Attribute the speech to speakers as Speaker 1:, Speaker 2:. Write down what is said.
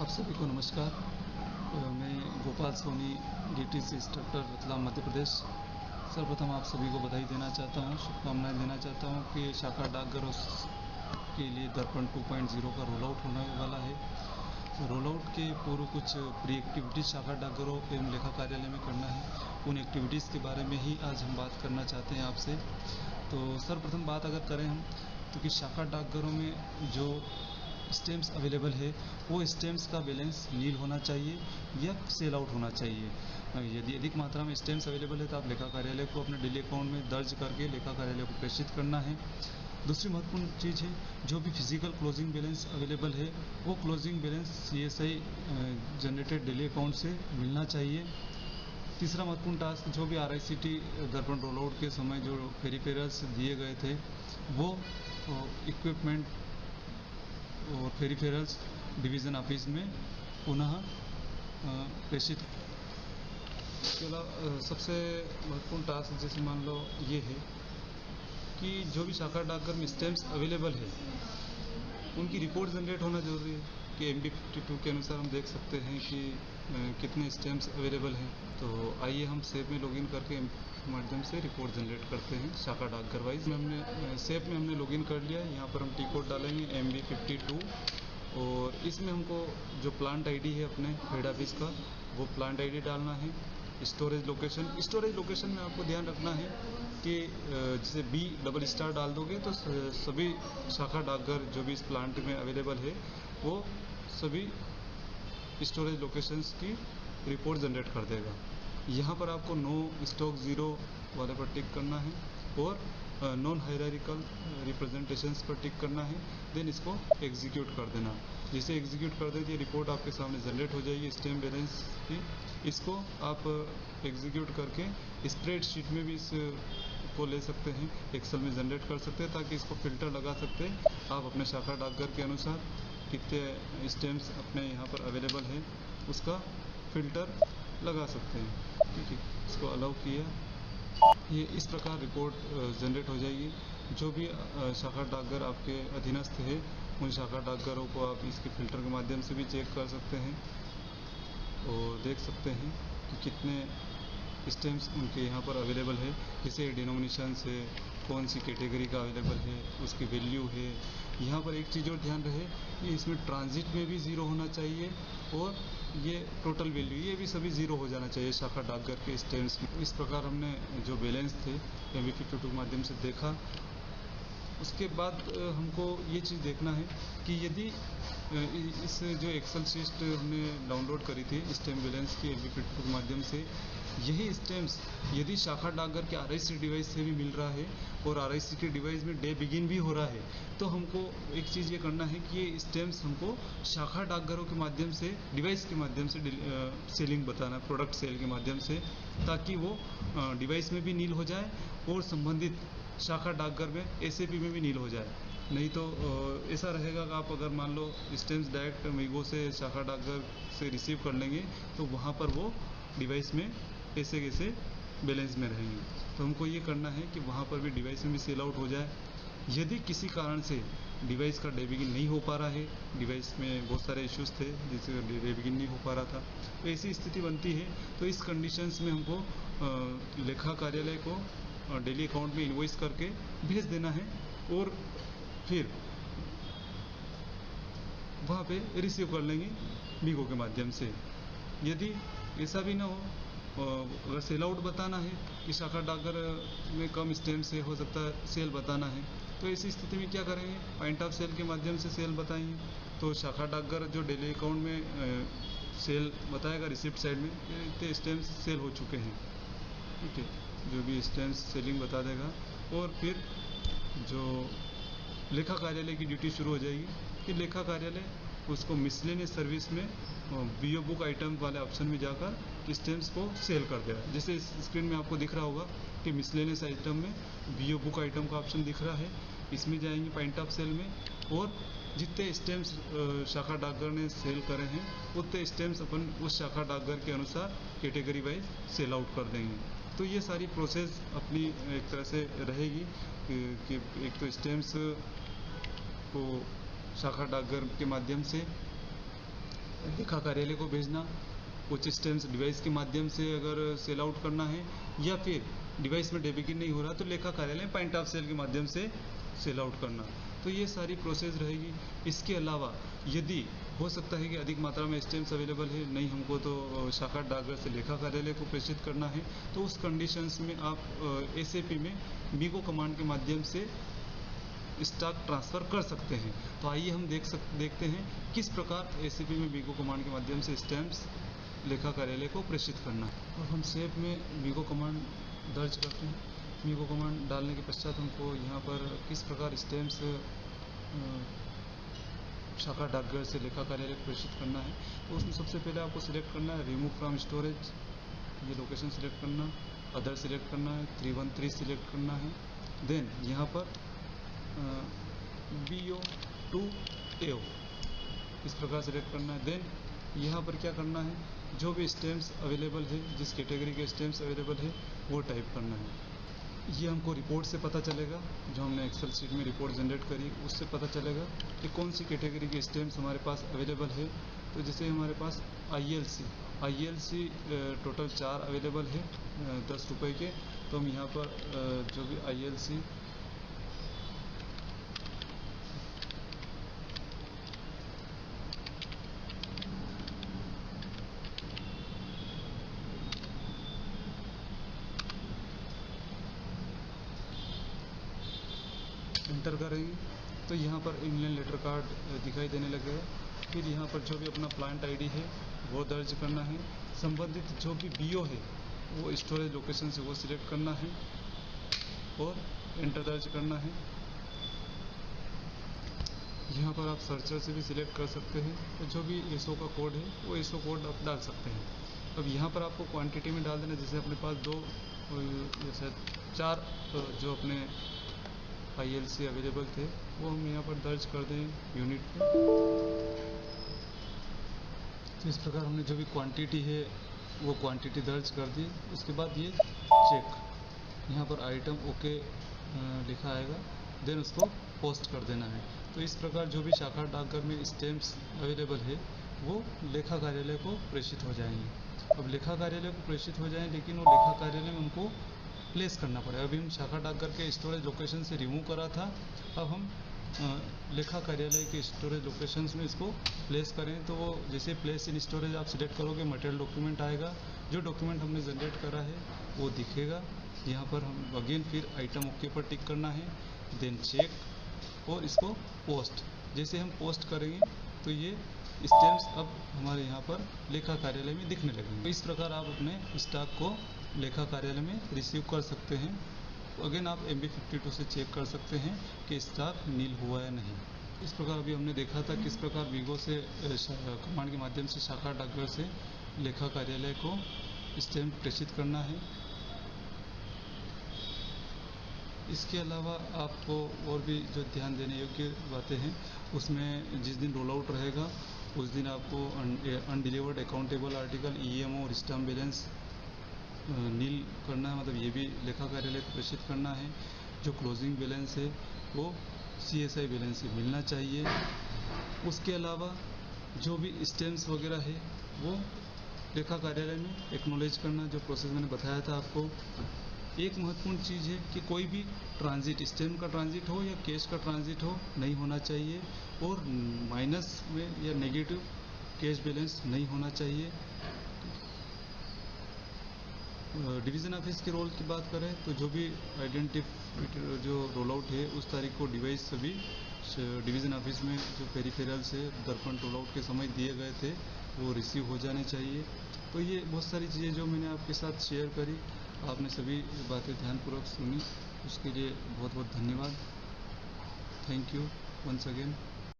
Speaker 1: आप सभी को नमस्कार। मैं गोपाल सोनी, डीटीसी इंस्ट्रक्टर, रतलाम, मध्य प्रदेश। सर्वप्रथम आप सभी को बधाई देना चाहता हूँ, शुभकामनाएं देना चाहता हूँ कि शाखा डाकघरों के लिए दर्पण 2.0 का रोल आउट होने वाला है। रोल आउट के पूर्व कुछ प्री एक्टिविटीज़ शाखा डाकघरों एवं लेखा कार्यालय में करना है। उन एक्टिविटीज़ के बारे में ही आज हम बात करना चाहते हैं आपसे। तो सर्वप्रथम बात अगर करें हम तो कि शाखा डाकघरों में जो स्टैम्प्स अवेलेबल है वो स्टैम्प्स का बैलेंस नील होना चाहिए या सेल आउट होना चाहिए। यदि अधिक मात्रा में स्टैम्प्स अवेलेबल है तो आप लेखा कार्यालय को अपने डेली अकाउंट में दर्ज करके लेखा कार्यालय को प्रेषित करना है। दूसरी महत्वपूर्ण चीज़ है, जो भी फिजिकल क्लोजिंग बैलेंस अवेलेबल है वो closing balance CSI generated daily account से मिलना चाहिए। तीसरा महत्वपूर्ण टास्क, जो भी RICT दर्पण रोल आउट के समय जो पेरिफेरल्स दिए गए थे वो इक्विपमेंट और पेरिफेरल्स डिवीज़न ऑफिस में पुनः प्रेषित। इसके अलावा सबसे महत्वपूर्ण टास्क जैसे मान लो ये है कि जो भी शाखा डाकघर में स्टैम्प्स अवेलेबल है उनकी रिपोर्ट जनरेट होना जरूरी है कि MB52 के अनुसार हम देख सकते हैं कि कितने स्टैम्प्स अवेलेबल हैं। तो आइए हम सेप में लॉगिन करके माध्यम से रिपोर्ट जनरेट करते हैं शाखा डाकघर वाइज। सेप में हमने लॉगिन कर लिया है। यहाँ पर हम टी कोड डालेंगे MB52 और इसमें हमको जो प्लांट आईडी है अपने हेड ऑफिस का वो प्लांट आईडी डालना है। स्टोरेज लोकेशन में आपको ध्यान रखना है कि जैसे B" डाल दोगे तो सभी शाखा डाकघर जो भी इस प्लांट में अवेलेबल है वो सभी स्टोरेज लोकेशंस की रिपोर्ट जनरेट कर देगा। यहाँ पर आपको नो स्टॉक ज़ीरो वाले पर टिक करना है और नॉन हायरार्किकल रिप्रेजेंटेशंस पर टिक करना है। देन इसको एग्जीक्यूट कर देना। जिसे एग्जीक्यूट कर दें ये रिपोर्ट आपके सामने जनरेट हो जाएगी स्टैम्प बैलेंस की। इसको आप एग्जीक्यूट करके स्प्रेडशीट में भी इसको ले सकते हैं, एक्सेल में जनरेट कर सकते हैं ताकि इसको फिल्टर लगा सकते हैं आप अपने शाखा डाकघर के अनुसार कितने स्टैम्प्स अपने यहाँ पर अवेलेबल है उसका फिल्टर लगा सकते हैं। ठीक है, इसको अलाउ किया। ये इस प्रकार रिपोर्ट जनरेट हो जाएगी। जो भी शाखा डाकघर आपके अधीनस्थ है उन शाखा डाकघरों को आप इसके फिल्टर के माध्यम से भी चेक कर सकते हैं और देख सकते हैं कि कितने स्टैम्प्स उनके यहाँ पर अवेलेबल है। जैसे डिनोमिनेशन से कौन सी कैटेगरी का अवेलेबल है, उसकी वैल्यू है। यहाँ पर एक चीज़ और ध्यान रहे कि इसमें ट्रांजिट में भी ज़ीरो होना चाहिए और ये टोटल वैल्यू ये भी सभी ज़ीरो हो जाना चाहिए शाखा डाकघर के स्टैम्प्स में। इस प्रकार हमने जो बैलेंस थे MB52 के माध्यम से देखा। उसके बाद हमको ये चीज़ देखना है कि यदि इस जो एक्सेल शीट हमने डाउनलोड करी थी स्टैम्प बैलेंस की MB52 के माध्यम से, यही स्टैम्प्स यदि शाखा डाकघर के RICT डिवाइस से भी मिल रहा है और RICT डिवाइस में डे बिगिन भी हो रहा है तो हमको एक चीज़ ये करना है कि ये स्टैम्प्स हमको शाखा डाकघरों के माध्यम से डिवाइस के माध्यम से सेलिंग बताना, प्रोडक्ट सेल के माध्यम से, ताकि वो डिवाइस में भी नील हो जाए और संबंधित शाखा डाकघर में SAP में भी नील हो जाए। नहीं तो ऐसा रहेगा कि आप अगर मान लो स्टैम्प्स डायरेक्ट मीगो से शाखा डाकघर से रिसीव कर लेंगे तो वहाँ पर वो डिवाइस में ऐसे कैसे बैलेंस में रहेंगे। तो हमको ये करना है कि वहाँ पर भी डिवाइस में भी सेल आउट हो जाए। यदि किसी कारण से डिवाइस का डे बिगिन नहीं हो पा रहा है, डिवाइस में बहुत सारे इश्यूज़ थे जिससे डे बिगिन नहीं हो पा रहा था, तो ऐसी स्थिति बनती है तो इस कंडीशंस में हमको लेखा कार्यालय को डेली अकाउंट में इनवॉइस करके भेज देना है और फिर वहाँ पे रिसीव कर लेंगे मीगो के माध्यम से। यदि ऐसा भी ना हो, अगर सेल आउट बताना है कि शाखा डाकघर में कम स्टैम्प से हो सकता है सेल बताना है, तो ऐसी स्थिति में क्या करेंगे, पॉइंट ऑफ सेल के माध्यम से सेल बताएंगे। तो शाखा डाकघर जो डेली अकाउंट में सेल बताएगा रिसिप्ट साइड में इतने स्टैम्प सेल हो चुके हैं। ठीक है, जो भी स्टैम्प सेलिंग बता देगा और फिर जो लेखा कार्यालय की ड्यूटी शुरू हो जाएगी कि लेखा कार्यालय उसको मिसलेनियस सर्विस में BO बुक आइटम वाले ऑप्शन में जाकर स्टैम्प्स को सेल कर देगा। जैसे इस स्क्रीन में आपको दिख रहा होगा कि मिसलेनियस आइटम में BO बुक आइटम का ऑप्शन दिख रहा है, इसमें जाएंगे पॉइंट ऑफ सेल में और जितने स्टैम्प्स शाखा डाकघर ने सेल करे हैं उतने स्टैम्प्स अपन उस शाखा डाकघर के अनुसार कैटेगरी वाइज सेल आउट कर देंगे। तो ये सारी प्रोसेस अपनी एक तरह से रहेगी कि एक तो स्टैम्प्स को शाखा डाकघर के माध्यम से लेखा कार्यालय को भेजना, कुछ स्टैम्प्स डिवाइस के माध्यम से अगर सेल आउट करना है, या फिर डिवाइस में डेबिट नहीं हो रहा तो लेखा कार्यालय में पॉइंट ऑफ सेल के माध्यम से सेल आउट करना। तो ये सारी प्रोसेस रहेगी। इसके अलावा यदि हो सकता है कि अधिक मात्रा में स्टैम्प्स अवेलेबल है, नहीं हमको तो शाखा डाकघर से लेखा कार्यालय को प्रेषित करना है, तो उस कंडीशंस में आप SAP में मीगो कमांड के माध्यम से स्टॉक ट्रांसफ़र कर सकते हैं। तो आइए हम देखते हैं किस प्रकार SAP में मीगो कमांड के माध्यम से स्टैम्प्स लेखा कार्यालय को प्रेषित करना है। और हम सेव में मीगो कमांड दर्ज करते हैं। मीगो कमांड डालने के पश्चात हमको यहाँ पर किस प्रकार स्टैम्प्स शाखा डाकघर से लेखा कार्यालय को प्रेषित करना है, तो उसमें सबसे पहले आपको सिलेक्ट करना है रिमूव फ्रॉम स्टोरेज, ये लोकेशन सिलेक्ट करना, अदर सिलेक्ट करना है, 313 सिलेक्ट करना है। देन यहाँ पर BO to AO इस प्रकार सिलेक्ट करना है। देन यहाँ पर क्या करना है, जो भी स्टैम्प्स अवेलेबल है, जिस कैटेगरी के स्टैम्प्स अवेलेबल है वो टाइप करना है। ये हमको रिपोर्ट से पता चलेगा, जो हमने एक्सेल शीट में रिपोर्ट जनरेट करी उससे पता चलेगा कि कौन सी कैटेगरी के स्टैम्प्स हमारे पास अवेलेबल है। तो जैसे हमारे पास ILC टोटल 4 अवेलेबल है 10 रुपये के। तो हम यहाँ पर जो भी ILC एंटर करेंगे तो यहाँ पर इनलाइन लेटर कार्ड दिखाई देने लगेगा। फिर यहाँ पर जो भी अपना प्लांट ID है वो दर्ज करना है। संबंधित जो भी BO है वो स्टोरेज लोकेशन से वो सिलेक्ट करना है और एंटर दर्ज करना है। यहाँ पर आप सर्चर से भी सिलेक्ट कर सकते हैं, तो जो भी SO का कोड है वो SO कोड आप डाल सकते हैं। अब यहाँ पर आपको क्वांटिटी में डाल देना, जैसे अपने पास 4 जो अपने ILC अवेलेबल थे वो हम यहाँ पर दर्ज कर दें यूनिट पे। तो इस प्रकार हमने जो भी क्वांटिटी है वो क्वांटिटी दर्ज कर दी। उसके बाद ये चेक, यहाँ पर आइटम ओके लिखा आएगा, देन उसको पोस्ट कर देना है। तो इस प्रकार जो भी शाखा डाकघर में स्टैम्प्स अवेलेबल है वो लेखा कार्यालय को प्रेषित हो जाएंगे। अब लेखा कार्यालय को प्रेषित हो जाएं, लेकिन वो लेखा कार्यालय में उनको प्लेस करना पड़ेगा। अभी हम शाखा डाकघर के स्टोरेज लोकेशन से रिमूव करा था, अब हम लेखा कार्यालय के स्टोरेज लोकेशंस में इसको प्लेस करें। तो वो जैसे प्लेस इन स्टोरेज आप सिलेक्ट करोगे मटेरियल डॉक्यूमेंट आएगा, जो डॉक्यूमेंट हमने जनरेट करा है वो दिखेगा। यहाँ पर हम अगेन फिर आइटम ओके पर टिक करना है, देन चेक और इसको पोस्ट। जैसे हम पोस्ट करेंगे तो ये स्टैम्प्स अब हमारे यहाँ पर लेखा कार्यालय में दिखने लगेंगे। तो इस प्रकार आप अपने स्टॉक को लेखा कार्यालय में रिसीव कर सकते हैं। अगेन आप MB52 से चेक कर सकते हैं कि स्टॉक नील हुआ है नहीं। इस प्रकार अभी हमने देखा था किस प्रकार वीगो से कमांड के माध्यम से शाखा डाकघर से लेखा कार्यालय को स्टैम्प प्रेषित करना है। इसके अलावा आपको और भी जो ध्यान देने योग्य बातें हैं, उसमें जिस दिन रोल आउट रहेगा उस दिन आपको अनडिलीवर्ड अकाउंटेबल आर्टिकल EMO और स्टैम्प बैलेंस नील करना है, मतलब ये भी लेखा कार्यालय को प्रेषित करना है। जो क्लोजिंग बैलेंस है वो CSI बैलेंस से मिलना चाहिए। उसके अलावा जो भी स्टैम्प्स वगैरह है वो लेखा कार्यालय में एक्नॉलेज करना, जो प्रोसेस मैंने बताया था आपको। एक महत्वपूर्ण चीज़ है कि कोई भी ट्रांजिट, स्टैम्प का ट्रांजिट हो या कैश का ट्रांजिट हो, नहीं होना चाहिए, और माइनस में या नेगेटिव कैश बैलेंस नहीं होना चाहिए। डिवीज़न ऑफिस के रोल की बात करें तो जो भी आइडेंटिफाइड जो रोल आउट है उस तारीख को डिवाइस सभी डिवीज़न ऑफिस में जो पेरिफेरल्स है दर्पण रोल आउट के समय दिए गए थे वो रिसीव हो जाने चाहिए। तो ये बहुत सारी चीज़ें जो मैंने आपके साथ शेयर करी, आपने सभी बातें ध्यानपूर्वक सुनी, उसके लिए बहुत बहुत धन्यवाद। Thank you once again.